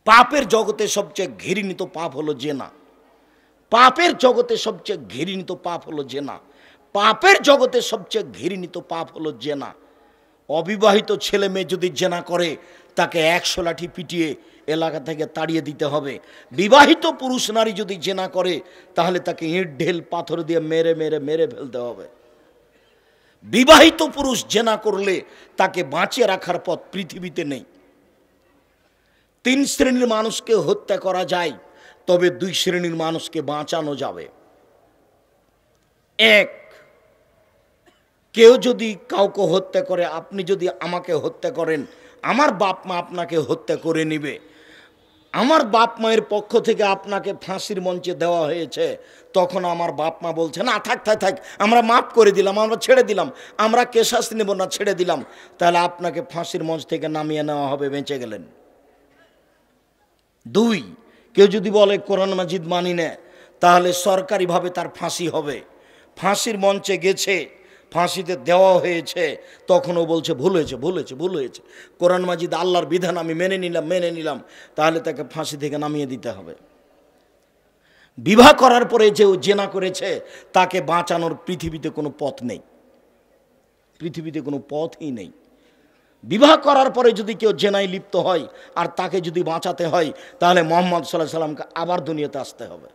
পাপের জগতে সবচেয়ে ঘৃণিত পাপ হলো জেনা। পাপের জগতে সবচেয়ে ঘৃণিত পাপ হলো জেনা। পাপের জগতে সবচেয়ে ঘৃণিত পাপ হলো জেনা। অবিবাহিত ছেলে মেয়ে যদি জেনা করে তাকে 100 লাঠি পিটিয়ে এলাকা থেকে তাড়িয়ে দিতে হবে। বিবাহিত পুরুষ নারী যদি জেনা করে তাহলে তাকে ইট ঢেল পাথর দিয়ে মেরে মেরে মেরে ফেলতে হবে। বিবাহিত পুরুষ জেনা করলে তাকে বাঁচিয়ে রাখার পথ পৃথিবীতে নেই। 3 শ্রেণীর মানুষকে হত্যা করা যায়, তবে 2 শ্রেণীর মানুষকে বাঁচানো যাবে। 1, কেউ যদি কাউকে হত্যা করে, আপনি যদি আমাকে হত্যা করেন, আমার বাপ মা আপনাকে হত্যা করে নেবে। আমার বাপ মায়ের পক্ষ থেকে আপনাকে ফাঁসির মঞ্চে দেওয়া হয়েছে, তখন আমার বাপ মা বলছে না থাক থাক থাক, আমরা মাফ করে দিলাম, আমরা ছেড়ে দিলাম, আমরা কে শাস্তি নেব না, ছেড়ে দিলাম। তাহলে আপনাকে ফাঁসির মঞ্চ থেকে নামিয়ে নেওয়া হবে, বেঁচে গেলেন। 2, কেউ যদি বলে কোরআন মাজিদ মানি না, তাহলে সরকারিভাবে তার ফাঁসি হবে। ফাঁসির মঞ্চে গেছে, ফাঁসিতে দেওয়া হয়েছে, তখনও বলছে ভুল হয়েছে ভুল হয়েছে ভুল হয়েছে, কোরআন মাজিদ আল্লাহর বিধান আমি মেনে নিলাম, তাহলে তাকে ফাঁসি থেকে নামিয়ে দিতে হবে। বিবাহ করার পরে যে জেনা করেছে তাকে বাঁচানোর পৃথিবীতে কোনো পথ নেই, পৃথিবীতে কোনো পথই নেই। বিবাহ করার পরে যদি কেউ জেনায় লিপ্ত হয় আর তাকে যদি বাঁচাতে হয়, তাহলে মুহাম্মদ সাল্লাল্লাহু আলাইহি সাল্লামকে আবার দুনিয়াতে আসতে হবে।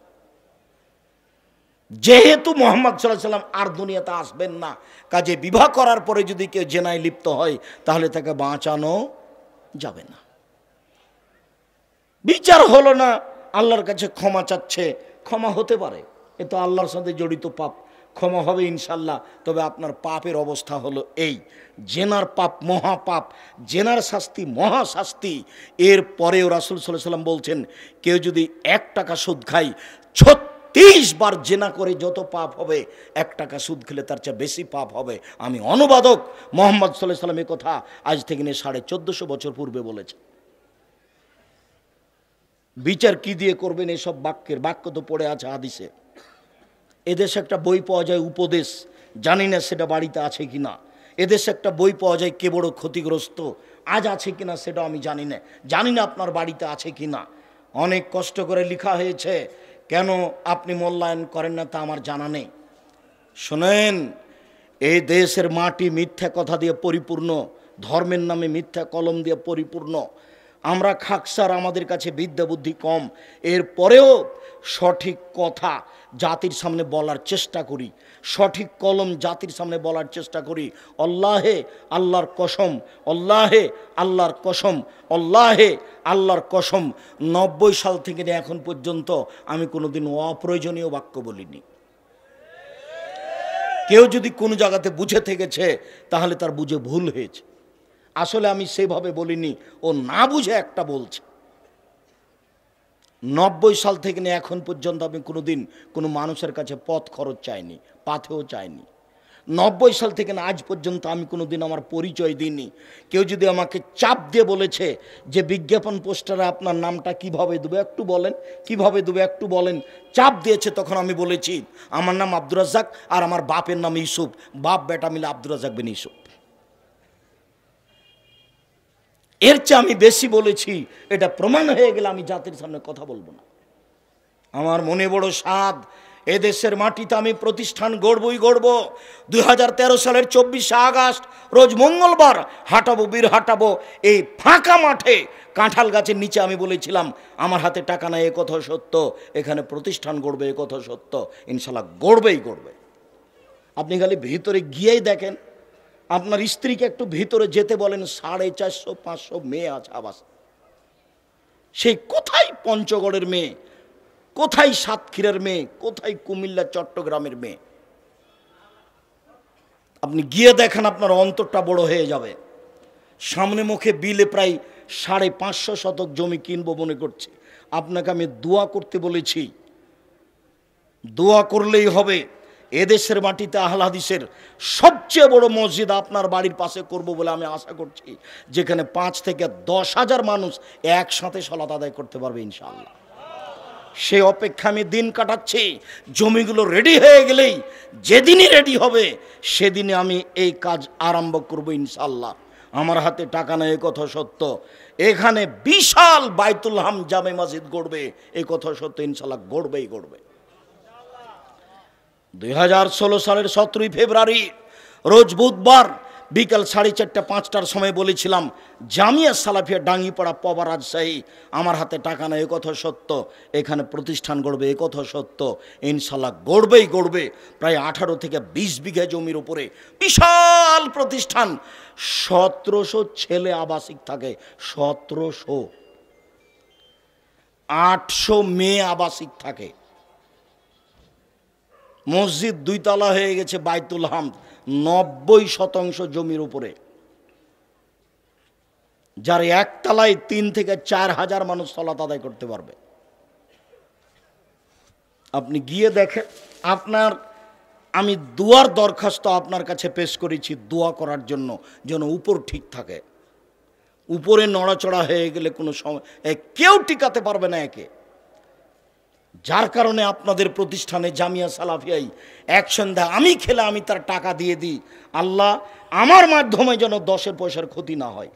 যেহেতু মুহাম্মদ সাল্লাল্লাহু আলাইহি সাল্লাম আর দুনিয়াতে আসবেন না, কাজে বিবাহ করার পরে যদি কেউ জেনায় লিপ্ত হয় তাহলে তাকে বাঁচানো যাবে না। বিচার হলো না, আল্লাহর কাছে ক্ষমা চাচ্ছে, ক্ষমা হতে পারে, এ তো আল্লাহর সাথে জড়িত পাপ, ক্ষমা হবে ইনশাল্লাহ। তবে আপনার পাপের অবস্থা হলো এই, জেনার পাপ মহাপাপ, জেনার শাস্তি মহাশাস্তি। এর পরেও রাসূল সাল্লাল্লাহু আলাইহি সাল্লাম বলছেন, কেউ যদি 1 টাকা সুদ খায়, 36 বার জেনা করে যত পাপ হবে, 1 টাকা সুদ খেলে তার চেয়ে বেশি পাপ হবে। আমি অনুবাদক, মুহাম্মদ সাল্লাল্লাহু আলাইহি সাল্লাম এই কথা আজ থেকে নিয়ে 1450 বছর পূর্বে বলেছে। বিচার কি দিয়ে করবেন? এসব বাক্য তো পড়ে আছে হাদিসে। এদেশে একটা বই পাওয়া যায় উপদেশ, জানি না সেটা বাড়িতে আছে কিনা। এদেশে একটা বই পাওয়া যায় কে বড় ক্ষতিগ্রস্ত, আজ আছে কিনা সেটা আমি জানি না আপনার বাড়িতে আছে কিনা। অনেক কষ্ট করে লেখা হয়েছে, কেন আপনি মূল্যায়ন করেন না তা আমার জানা নেই। শোনেন, এই দেশের মাটি মিথ্যা কথা দিয়ে পরিপূর্ণ, ধর্মের নামে মিথ্যা কলম দিয়ে পরিপূর্ণ। আমরা খাকসার, আমাদের কাছে বিদ্যা বুদ্ধি কম, এরপরেও সঠিক কথা জাতির সামনে বলার চেষ্টা করি, সঠিক কলম জাতির সামনে বলার চেষ্টা করি। আল্লাহে আল্লাহর কসম, আল্লাহে আল্লাহর কসম, আল্লাহে আল্লাহর কসম, 90 সাল থেকে এখন পর্যন্ত আমি কোনোদিন অপ্রয়োজনীয় বাক্য বলিনি। কেউ যদি কোনো জায়গাতে বুঝে থেকেছে তাহলে তার বুঝে ভুল হয়েছে, আসলে আমি সেভাবে বলিনি, ও না বুঝে একটা বলছে। 90 সাল থেকে নিয়ে এখন পর্যন্ত আমি কোনোদিন কোনো মানুষের কাছে পথ খরচ চাইনি, পাথেও চাইনি। 90 সাল থেকে না আজ পর্যন্ত আমি কোনোদিন আমার পরিচয় দিইনি। কেউ যদি আমাকে চাপ দিয়ে বলেছে যে বিজ্ঞাপন পোস্টারে আপনার নামটা কিভাবে দেবো একটু বলেন, কিভাবে দেবো একটু বলেন, চাপ দিয়েছে, তখন আমি বলেছি আমার নাম আব্দুর রাজ্জাক আর আমার বাপের নাম ইউসুফ, বাপ বেটা মিলে আব্দুর রাজ্জাক বিন ইউসুফ। এর চেয়ে আমি বেশি বলেছি, এটা প্রমাণ হয়ে গেলে আমি জাতির সামনে কথা বলবো না। আমার মনে বড় সাধ, এদেশের মাটিতে আমি প্রতিষ্ঠান গড়বই গড়ব। 2013 সালের 24 আগস্ট রোজ মঙ্গলবার হাঁটাবো, বীর হাঁটাবো এই ফাঁকা মাঠে কাঁঠাল গাছের নিচে। আমি বলেছিলাম আমার হাতে টাকা নাই, এ কথা সত্য, এখানে প্রতিষ্ঠান গড়বে এ কথা সত্য, ইনশাল্লাহ গড়বেই গড়বে। আপনি খালি ভিতরে গিয়েই দেখেন, আপনার স্ত্রীকে একটু ভিতরে যেতে বলেন, 450-500 মেয়ে আছে আবাস। সেই কোথায় পঞ্চগড়ের মেয়ে, কোথায় সাতক্ষীরার মেয়ে, কোথায় কুমিল্লা চট্টগ্রামের মেয়ে, আপনি গিয়ে দেখেন আপনার অন্তরটা বড় হয়ে যাবে। সামনে মুখে বিলে প্রায় 550 শতক জমি কিনবো মনে করছি। আপনাকে আমি দোয়া করতে বলেছি, দোয়া করলেই হবে। এদেশের মাটিতে আহলে হাদিসের সবচেয়ে বড় মসজিদ আপনার বাড়ির পাশে করব বলে আমি আশা করছি, যেখানে 5 থেকে 10 হাজার মানুষ একসাথে সালাত আদায় করতে পারবে ইনশাআল্লাহ। সে অপেক্ষা আমি দিন কাটাচ্ছি। জমিগুলো রেডি হয়ে গেলেই, যেদিনই রেডি হবে সেদিনে আমি এই কাজ আরম্ভ করব ইনশাআল্লাহ। আমার হাতে টাকা নেই এ কথা সত্য, এখানে বিশাল বাইতুল হাম জামে মসজিদ গড়বে এ কথা সত্য, ইনশাল্লাহ গড়বেই গড়বে। 2016 সালের 17 ফেব্রুয়ারি রোজ বুধবার বিকাল 4:30-5টার সময় বলেছিলাম জামিয়া সালাফিয়া ডাঙ্গিপাড়া পবা রাজশাহী, আমার হাতে টাকা নেই এ কথা সত্য, এখানে প্রতিষ্ঠান গড়বে এ কথা সত্য, ইনশাল্লাহ গড়বেই গড়বে। প্রায় 18 থেকে 20 বিঘা জমির উপরে বিশাল প্রতিষ্ঠান, 1700 ছেলে আবাসিক থাকে, 1700, 800 মেয়ে আবাসিক থাকে। মসজিদ 2 তলা হয়ে গেছে বাইতুল হাম 90% জমির উপরে, যার একতলায় 3 থেকে 4 হাজার মানুষ সালাত আদায় করতে পারবে। আপনি গিয়ে দেখেন। আমি দোয়ার দরখাস্ত আপনার কাছে পেশ করেছি, দোয়া করার জন্য যেন উপর ঠিক থাকে। উপরে নড়াচড়া হয়ে গেলে কোনো সময় কেউ টিকাতে পারবে না একে, যার কারণে আপনাদের প্রতিষ্ঠানে জামিয়া সালাফিয়াই এক সন্ধ্যা আমি খেলে আমি তার টাকা দিয়ে দিই, আল্লাহ আমার মাধ্যমে যেন 10 পয়সার ক্ষতি না হয়।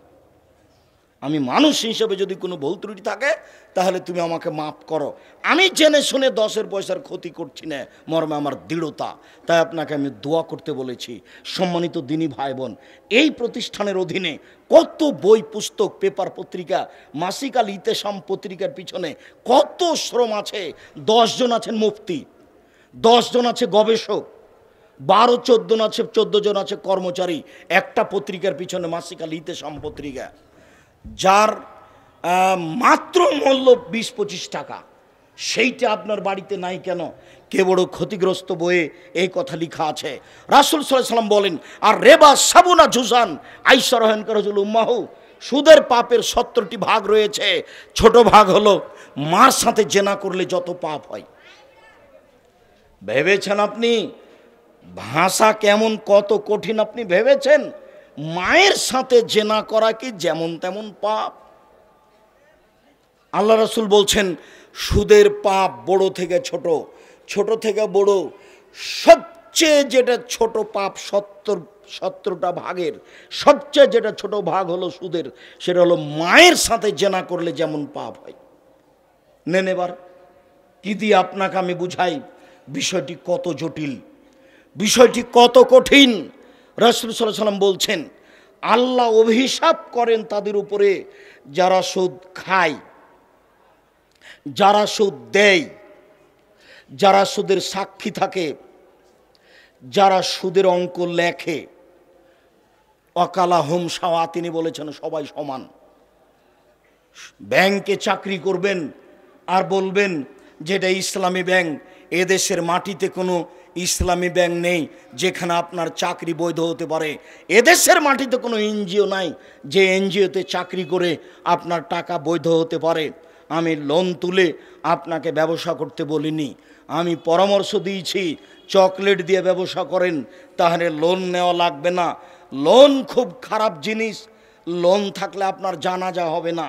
আমি মানুষ হিসেবে যদি কোনো ভুল ত্রুটি থাকে তাহলে তুমি আমাকে মাফ করো, আমি জেনে শুনে 10 পয়সার ক্ষতি করছি না মর্মে আমার দৃঢ়তা, তাই আপনাকে আমি দোয়া করতে বলেছি। সম্মানিত দিনী ভাই বোন, এই প্রতিষ্ঠানের অধীনে কত বই পুস্তক পেপার পত্রিকা, মাসিক আল ইতেসাম পত্রিকার পিছনে কত শ্রম আছে। 10 জন আছেন মুফতি, 10 জন আছে গবেষক, 14 জন আছে কর্মচারী একটা পত্রিকার পিছনে, মাসিক আল ইতেসাম পত্রিকা, যার মাত্র মূল্য 20-25 টাকা। সেইটা আপনার বাড়িতে নাই কেন? কে বড় ক্ষতিগ্রস্ত বইয়ে এই কথা লেখা আছে। রাসূল সাল্লাল্লাহু আলাইহি ওয়াসাল্লাম বলেন, আর রেবা সাবুনা জুজান আইসা রহেন করজুল উম্মাহু, সুদের পাপের 70টি ভাগ রয়েছে। ছোট ভাগ হলো মার সাথে জেনা করলে যত পাপ হয়। ভেবেছেন আপনি ভাষা কেমন কত কঠিন? আপনি ভেবেছেন মায়ের সাথে জেনা করা কি যেমন তেমন পাপ? আল্লাহ রাসূল বলছেন সুদের পাপ বড় থেকে ছোট, ছোট থেকে বড়, সবচেয়ে যেটা ছোট পাপ 70টা ভাগের সবচেয়ে যেটা ছোট ভাগ হলো সুদের, সেটা হলো মায়ের সাথে জেনা করলে যেমন পাপ হয়। নেন এবার কি দিয়ে আপনাকে আমি বুঝাই বিষয়টি কত জটিল, বিষয়টি কত কঠিন। রাসূল সাল্লাল্লাহু আলাইহি ওয়াসাল্লাম বলছেন আল্লাহ অভিশাপ করেন তাদের উপরে যারা সুদ খায়, যারা সুদ দেয়, যারা সুদের সাক্ষী থাকে, যারা সুদের অঙ্ক লেখে। অকালা হুম সাওয়া, তিনি বলেছেন সবাই সমান। ব্যাংকে চাকরি করবেন আর বলবেন যেটা ইসলামী ব্যাংক, এদেশের মাটিতে কোনো ইসলামী ব্যাংক নেই যেখানে আপনার চাকরি বৈধ হতে পারে। এদেশের মাটিতে কোনো এনজিও নাই যে এনজিওতে চাকরি করে আপনার টাকা বৈধ হতে পারে। আমি লোন তুলে আপনাকে ব্যবসা করতে বলিনি, আমি পরামর্শ দিয়েছি চকলেট দিয়ে ব্যবসা করেন, তাহলে লোন নেওয়া লাগবে না। লোন খুব খারাপ জিনিস, লোন থাকলে আপনার জানাজা হবে না।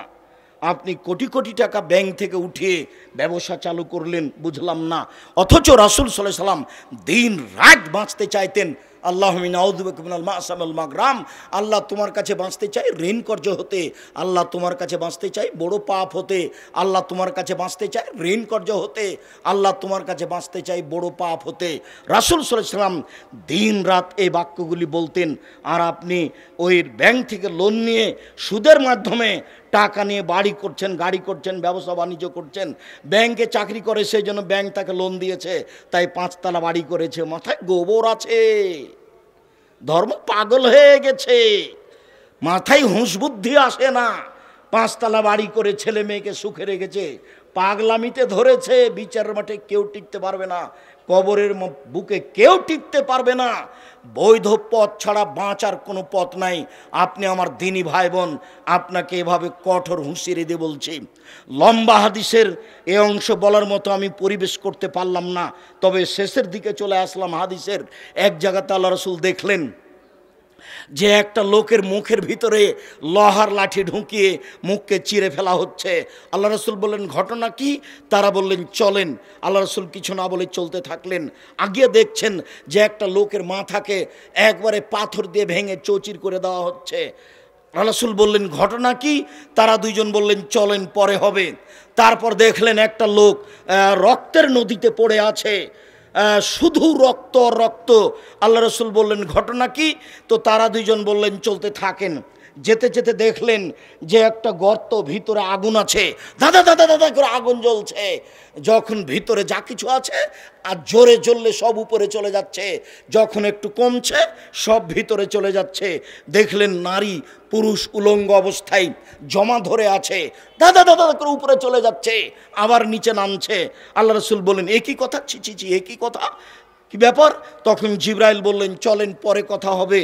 আপনি কোটি কোটি টাকা ব্যাংক থেকে উঠিয়ে ব্যবসা চালু করলেন, বুঝলাম না। অথচ রাসূল সাল্লাল্লাহু আলাইহি ওয়াসাল্লাম দিন রাত বাঁচতে চাইতেন। আল্লাহুম্মা আউযু বিকা মিনাল মা'সাম ওয়াল মাগরাম, আল্লাহ তোমার কাছে বাঁচতে চাই ঋণ কর্জ হতে, আল্লাহ তোমার কাছে বাঁচতে চাই বড় পাপ হতে, আল্লাহ তোমার কাছে বাঁচতে চাই ঋণ কর্জ হতে, আল্লাহ তোমার কাছে বাঁচতে চাই বড় পাপ হতে। রাসূল সাল্লাল্লাহু আলাইহি ওয়াসাল্লাম দিন রাত এই বাক্যগুলি বলতেন। আর আপনি ওই ব্যাংক থেকে লোন নিয়ে সুদের মাধ্যমে টাকা নিয়ে বাড়ি করছেন, গাড়ি করছেন, ব্যবসা বাণিজ্য করছেন। ব্যাংকে চাকরি করে সেই জন্য ব্যাংক তাকে লোন দিয়েছে, তাই 5 তলা বাড়ি করেছে। মাথায় গোবর আছে, ধর্ম পাগল হয়ে গেছে, মাথায় হুঁশ বুদ্ধি আসে না। 5 তলা বাড়ি করে ছেলে মেয়েকে সুখে রেখেছে, পাগলামিতে ধরেছে। বিচারের মাঠে কেউ টিকতে পারবে না, কবরের বুকে কেউ টিকতে পারবে না। বৈধ পথ ছাড়া বাঁচার কোনো পথ নাই। আপনি আমার দিনী ভাই বোন, আপনাকে এভাবে কঠোর হুঁশিয়ারি দিয়ে বলছি। লম্বা হাদিসের এ অংশ বলার মতো আমি পরিবেশ করতে পারলাম না, তবে শেষের দিকে চলে আসলাম। হাদিসের এক জায়গাতে আল্লাহ রাসূল দেখলেন যে একটা লোকের মুখের ভিতরে লোহার লাঠি ঢুকিয়ে মুখকে চিরে ফেলা হচ্ছে। আল্লাহ রাসূল বললেন ঘটনা কি? তারা বললেন চলেন। আল্লাহ রাসূল কিছু না বলে চলতে থাকলেন। আগিয়ে দেখছেন যে একটা লোকের মাথাকে একবারে পাথর দিয়ে ভেঙে চৌচির করে দেওয়া হচ্ছে। রাসূল বললেন ঘটনা কি? তারা দুইজন বললেন চলেন পরে হবে। তারপর দেখলেন একটা লোক রক্তের নদীতে পড়ে আছে, শুধু রক্ত রক্ত। আল্লাহ রসুল বললেন ঘটনা কি? তো তারা দুইজন বললেন চলতে থাকেন। যেতে যেতে দেখলেন যে একটা গর্ত, ভিতরে আগুন আছে, দাদা দাদা দাদা করে আগুন জ্বলছে। যখন ভিতরে যা কিছু আছে আর জোরে জ্বললে সব উপরে চলে যাচ্ছে, যখন একটু কমছে সব ভিতরে চলে যাচ্ছে। দেখলেন নারী পুরুষ উলঙ্গ অবস্থায় জমা ধরে আছে, দাদা দাদা করে উপরে চলে যাচ্ছে, আবার নিচে নামছে। আল্লাহ রসুল বললেন একই কথা, ছি ছি ছি একই কথা, কি ব্যাপার? তখন জিবরাইল বললেন চলেন পরে কথা হবে।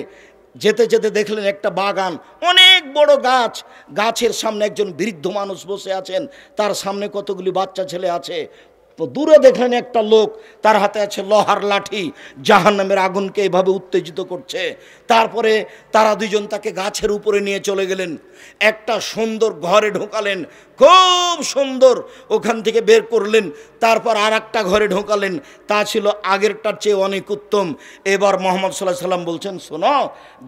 যেতে যেতে দেখলেন একটা বাগান, অনেক বড় গাছ, গাছের সামনে একজন বৃদ্ধ মানুষ বসে আছেন, তার সামনে কতগুলি বাচ্চা ছেলে আছে। তো দূরে দেখলেন একটা লোক, তার হাতে আছে লোহার লাঠি, জাহান্নামের আগুনকে এভাবে উত্তেজিত করছে। তারপরে তারা দুইজন তাকে গাছের উপরে নিয়ে চলে গেলেন, একটা সুন্দর ঘরে ঢোকালেন, খুব সুন্দর, ওখান থেকে বের করলেন। তারপর আর একটা ঘরে ঢোকালেন, তা ছিল আগেরটার চেয়ে অনেক উত্তম। এবার মুহাম্মদ সাল্লাল্লাহু আলাইহি সাল্লাম বলছেন শোনো,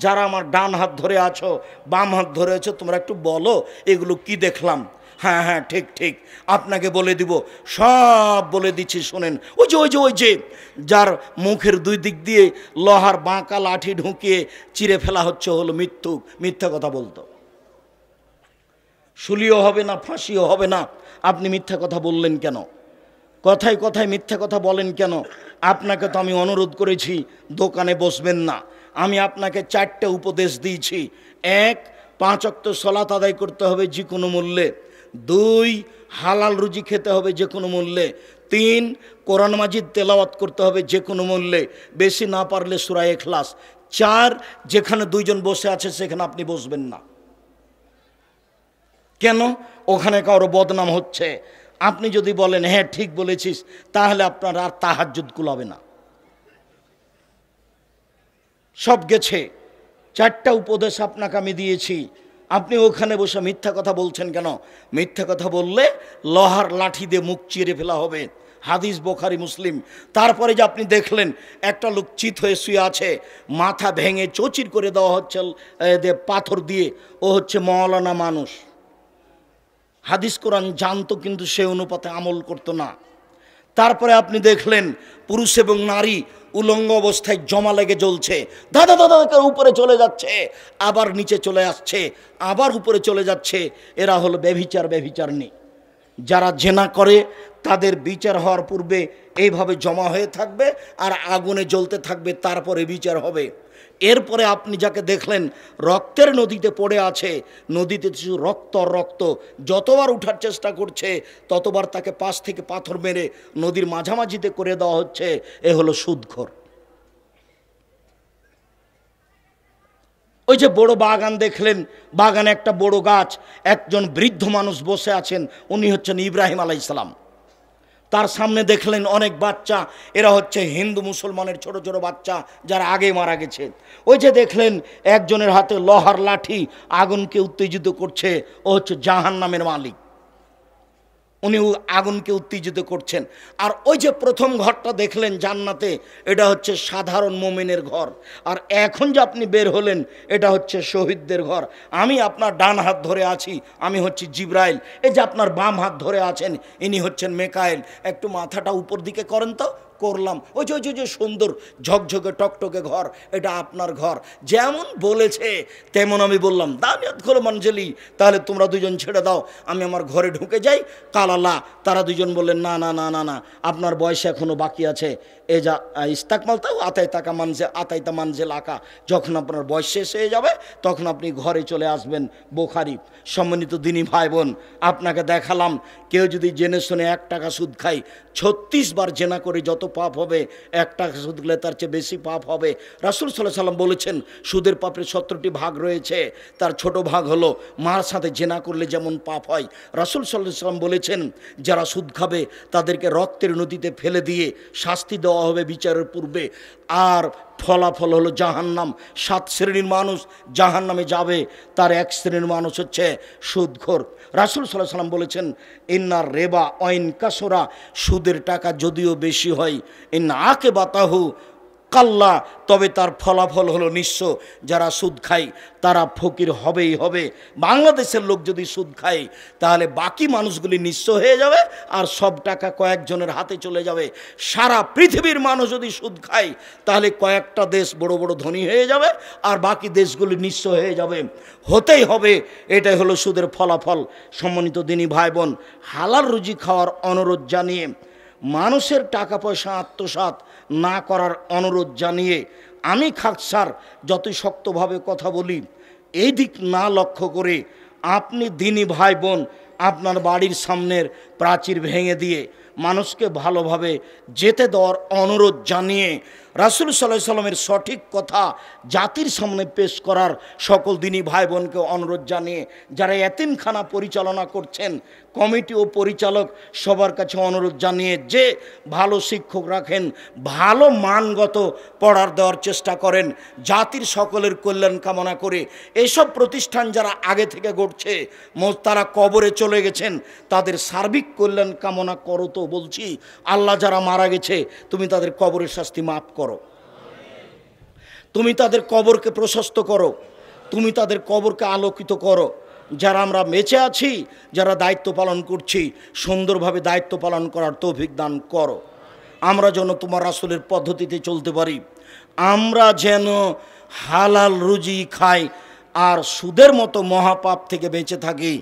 যারা আমার ডান হাত ধরে আছো, বাম হাত ধরে আছো, তোমরা একটু বলো এগুলো কি দেখলাম। হ্যাঁ হ্যাঁ ঠিক ঠিক, আপনাকে বলে দিব, সব বলে দিচ্ছি শোনেন। ওই যে ওই যে ওই যে যার মুখের দুই দিক দিয়ে লোহার বাঁকা লাঠি ঢুকিয়ে চিরে ফেলা হচ্ছে, হলো মৃত্যু, মিথ্যা কথা বলতো, শুলিও হবে না, ফাঁসিও হবে না। আপনি মিথ্যা কথা বললেন কেন? কথায় কথায় মিথ্যা কথা বলেন কেন? আপনাকে তো আমি অনুরোধ করেছি দোকানে বসবেন না। আমি আপনাকে 4টে উপদেশ দিয়েছি। 1, 5 ওয়াক্ত সালাত আদায় করতে হবে যে কোনো মূল্যে। 2, হালাল রুজি খেতে হবে যে কোনো মূল্যে। 3, কোরআন মাজিদ তেলাওয়াত করতে হবে যে কোনো মূল্যে, বেশি না পারলে সূরা ইখলাস। 4, যেখানে দুইজন বসে আছে সেখানে আপনি বসবেন না। কেন? ওখানে কারো বদনাম হচ্ছে। আপনি যদি বলেন হ্যাঁ ঠিক বলেছিস, তাহলে আপনার আর তাহাজ্জুদ কুলাবে না, সব গেছে। 4টা উপদেশ আপনাকে আমি দিয়েছি, আপনি ওখানে বসে মিথ্যা কথা বলছেন কেন? মিথ্যা কথা বললে লোহার লাঠি দিয়ে মুখ চিরে ফেলা হবে, হাদিস বুখারী মুসলিম। তারপরে যে আপনি দেখলেন একটা লোক চিত হয়ে শুয়ে আছে, মাথা ভেঙে চৌচির করে দেওয়া হচ্ছে পাথর দিয়ে, ও হচ্ছে মাওলানা মানুষ, হাদিস কোরআন জানতো কিন্তু সে অনুপাতে আমল করতো না। তারপরে আপনি দেখলেন পুরুষ এবং নারী উলঙ্গ অবস্থায় জমা লেগে জ্বলছে, দাদা দাদা উপরে চলে যাচ্ছে, আবার নিচে চলে আসছে, আবার উপরে চলে যাচ্ছে। এরা হলো ব্যভিচারী। যারা জেনা করে তাদের বিচার হওয়ার পূর্বে এইভাবে জমা হয়ে থাকবে আর আগুনে জ্বলতে থাকবে, তারপরে বিচার হবে। এরপরে আপনি যাকে দেখলেন রক্তের নদীতে পড়ে আছে, নদীতে শুধু রক্ত রক্ত, যতবার উঠার চেষ্টা করছে ততবার তাকে পাশ থেকে পাথর মেরে নদীর মাঝামাঝিতে করে দেওয়া হচ্ছে। এ হলো সুদখোর। ওই যে বড় বাগান দেখলেন, বাগানে একটা বড় গাছ, একজন বৃদ্ধ মানুষ বসে আছেন, উনি হচ্ছেন ইব্রাহিম আলাইহিস সালাম। তার সামনে দেখলেন অনেক বাচ্চা, এরা হচ্ছে হিন্দু মুসলমানের ছোট ছোট বাচ্চা যারা আগে মারা গেছে। ওই যে দেখলেন একজনের হাতে লোহার লাঠি আগুনকে উত্তেজিত করছে, ও হচ্ছে জাহান্নামের মালিক, উনি আগুনকে উত্তেজিত করছেন। আর ওই যে প্রথম ঘরটা দেখলেন জান্নাতে, এটা হচ্ছে সাধারণ মুমিনের ঘর। আর এখন যে আপনি বের হলেন, এটা হচ্ছে শহীদদের ঘর। আমি আপনার ডান হাত ধরে আছি, আমি হচ্ছি জিবরাইল। এই যে আপনার বাম হাত ধরে আছেন, ইনি হচ্ছেন মেকাইল। একটু মাথাটা উপর দিকে করেন তো, করলাম। ওই যে সুন্দর ঝকঝকে টকটকে ঘর, এটা আপনার ঘর। যেমন বলেছে তেমন আমি বললাম, দানিয়াত খোলো মঞ্জলি, তাহলে তোমরা দুজন ছেড়ে দাও, আমি আমার ঘরে ঢুকে যাই। কালালা, তারা দুজন বললেন না না না না না, আপনার বয়স এখনো বাকি আছে। এ যা ইস্তাকমাল তাও আতাইতা মানজেল আঁকা, যখন আপনার বয়স শেষ হয়ে যাবে তখন আপনি ঘরে চলে আসবেন। বুখারী। সম্মানিত দিনী ভাই বোন, আপনাকে দেখালাম কেউ যদি জেনে শুনে 1 টাকা সুদ খায়, 36 বার জেনা করে যত পাপ হবে, 1 টাকা সুদ গেলে তার চেয়ে বেশি পাপ হবে। রাসূল সাল্লাল্লাহু আলাইহি সাল্লাম বলেছেন সুদের পাপের 70টি ভাগ রয়েছে, তার ছোট ভাগ হলো মার সাথে জেনা করলে যেমন পাপ হয়। রাসূল সাল্লাল্লাহু আলাইহি সাল্লাম বলেছেন যারা সুদ খাবে তাদেরকে রক্তের নদীতে ফেলে দিয়ে শাস্তি দেওয়া হবে বিচারের পূর্বে, আর ফলাফল হলো জাহান্নাম। 7 শ্রেণীর মানুষ জাহান্নামে যাবে, তার 1 শ্রেণীর মানুষ হচ্ছে সুদখোর। রাসূল সাল্লাল্লাহু আলাইহি সাল্লাম বলেছেন ইন্নার রেবা ওয়াইন কাসরা, সুদের টাকা যদিও বেশি হয়, ইন্না আকিবাতাহু কাল্লা, তবে তার ফলাফল হলো নিঃস্ব। যারা সুদ খায় তারা ফকির হবেই হবে। বাংলাদেশের লোক যদি সুদ খায় তাহলে বাকি মানুষগুলি নিঃস্ব হয়ে যাবে আর সব টাকা কয়েকজনের হাতে চলে যাবে। সারা পৃথিবীর মানুষ যদি সুদ খায় তাহলে কয়েকটা দেশ বড় বড় ধনী হয়ে যাবে আর বাকি দেশগুলি নিঃস্ব হয়ে যাবে। হতেই হবে, এটাই হলো সুদের ফলাফল। সম্মানিত দিনী ভাই বোন, হালাল রুজি খাওয়ার অনুরোধ জানিয়ে, মানুষের টাকা পয়সা আত্মসাৎ না করার অনুরোধ জানিয়ে আমি খাকসার যতই শক্তভাবে কথা বলি, এই দিক না লক্ষ্য করে আপনি দিনী ভাই বোন আপনার বাড়ির সামনের প্রাচীর ভেঙে দিয়ে মানুষকে ভালোভাবে যেতে দেওয়ার অনুরোধ জানিয়ে রাসূল সাল্লাল্লাহু আলাইহি সাল্লামের সঠিক কথা জাতির সামনে পেশ করার সকল দিনী ভাই বোনকে অনুরোধ জানিয়ে, যারা এতিমখানা পরিচালনা করছেন কমিটি ও পরিচালক সবার কাছে অনুরোধ জানিয়ে, যে ভালো শিক্ষক রাখেন, ভালো মানগত পড়ার দেওয়ার চেষ্টা করেন, জাতির সকলের কল্যাণ কামনা করে এইসব প্রতিষ্ঠান যারা আগে থেকে গড়ছে তারা কবরে চলে গেছেন, তাদের সার্বিক কল্যাণ কামনা করো। তো বলছি, আল্লাহ যারা মারা গেছে তুমি তাদের কবরের শাস্তি মাফ করো, তুমি তাদের কবরকে প্রশস্ত করো, তুমি তাদের কবরকে আলোকিত করো। যারা আমরা বেঁচে আছি, যারা দায়িত্ব পালন করছি, সুন্দরভাবে দায়িত্ব পালন করার তৌফিক দান করো। আমরা যেন তোমার রাসূলের পদ্ধতিতে চলতে পারি, আমরা যেন হালাল রুজি খাই আর সুদের মতো মহাপাপ থেকে বেঁচে থাকি।